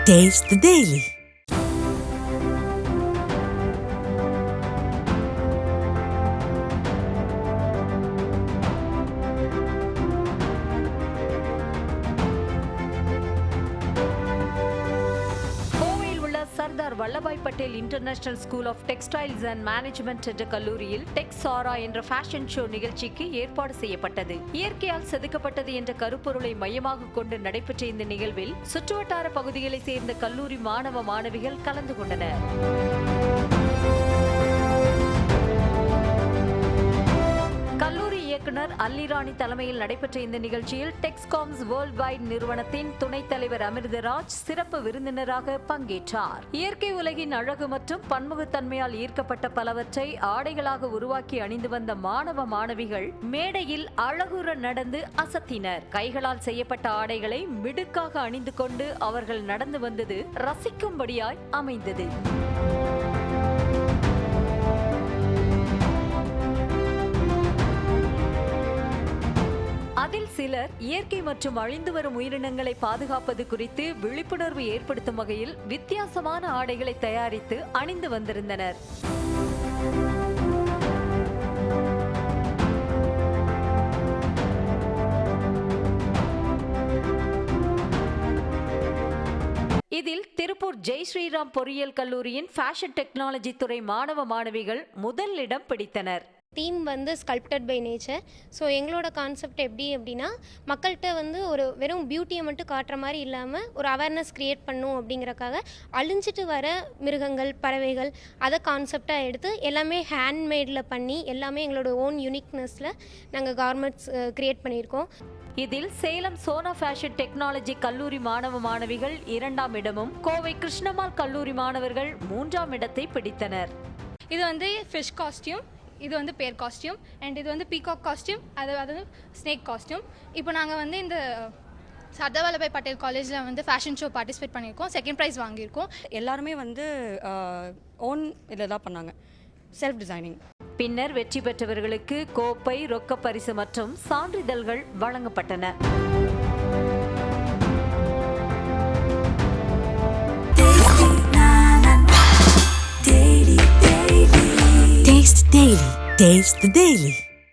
Taste the Daily. Sardar Vallabhbhai Patel international school of textiles and management என்ற கல்லூரியில் டெக்ஸாரா என்ற ஃபேஷன் ஷோ நிகழ்ச்சிக்கு ஏற்பாடு செய்யப்பட்டது. இயற்கையால் செதுக்கப்பட்டது என்ற கருப்பொருளை மையமாக கொண்டு நடைபெற்ற இந்த நிகழ்வில் சுற்றுவட்டார பகுதிகளை சேர்ந்த கல்லூரி மாணவ மாணவிகள் கலந்து கொண்டனர். இயக்குனர் அல்லிராணி தலைமையில் நடைபெற்ற இந்த நிகழ்ச்சியில் டெக்ஸ்காம்ஸ் வேர்ல்ட் வைட் நிறுவனத்தின் துணைத் தலைவர் அமிர்தராஜ் சிறப்பு விருந்தினராக பங்கேற்றார். இயற்கை உலகின் அழகு மற்றும் பன்முகத்தன்மையால் ஈர்க்கப்பட்ட பலவற்றை ஆடைகளாக உருவாக்கி அணிந்து வந்த மாணவ மாணவிகள் மேடையில் அழகுற நடந்து அசத்தினர். கைகளால் செய்யப்பட்ட ஆடைகளை மிடுக்காக அணிந்து கொண்டு அவர்கள் நடந்து வந்தது ரசிக்கும்படியாய் அமைந்தது. அதில் சிலர் இயற்கை மற்றும் அழிந்து வரும் உயிரினங்களை பாதுகாப்பது குறித்து விழிப்புணர்வு ஏற்படுத்தும் வகையில் வித்தியாசமான ஆடைகளை தயாரித்து அணிந்து வந்திருந்தனர். இதில் திருப்பூர் ஜெய் ஸ்ரீராம் பொறியியல் கல்லூரியின் ஃபேஷன் டெக்னாலஜி துறை மாணவ மாணவிகள் முதலிடம் பிடித்தனர். தீம் வந்து ஸ்கல்ப்டட் பை நேச்சர். ஸோ எங்களோட கான்செப்ட் அப்படின்னா மக்கள்கிட்ட ஒரு வெறும் பியூட்டியை மட்டும் காட்டுற மாதிரி இல்லாமல் ஒரு அவேர்னஸ் க்ரியேட் பண்ணும் அப்படிங்கிறக்காக அழிஞ்சிட்டு வர மிருகங்கள், பறவைகள் அதை கான்செப்டாக எடுத்து எல்லாமே ஹேண்ட்மேடில் பண்ணி எல்லாமே எங்களோட ஓன் யூனிக்னஸில் நாங்கள் கார்மெண்ட்ஸ் க்ரியேட் பண்ணியிருக்கோம். இதில் சேலம் சோனா ஃபேஷன் டெக்னாலஜி கல்லூரி மாணவ மாணவிகள் 2ஆம் இடமும், கோவை கிருஷ்ணமால் கல்லூரி மாணவர்கள் 3ஆம் இடத்தை பிடித்தனர். இது ஃபிஷ் காஸ்டியூம், இது பேர் காஸ்டியூம், அண்ட் இது பீகாக் காஸ்டியூம், அது ஸ்னேக் காஸ்டியூம். இப்போ நாங்கள் இந்த சர்தார் வல்லபாய் பட்டேல் காலேஜில் ஃபேஷன் ஷோ பார்ட்டிசிபேட் பண்ணியிருக்கோம். 2nd ப்ரைஸ் வாங்கியிருக்கோம். எல்லாருமே ஓன் இதில் தான் பண்ணாங்க, செல்ஃப் டிசைனிங். பின்னர் வெற்றி பெற்றவர்களுக்கு கோப்பை, ரொக்க பரிசு மற்றும் சான்றிதழ்கள் வழங்கப்பட்டன. Taste the Daily.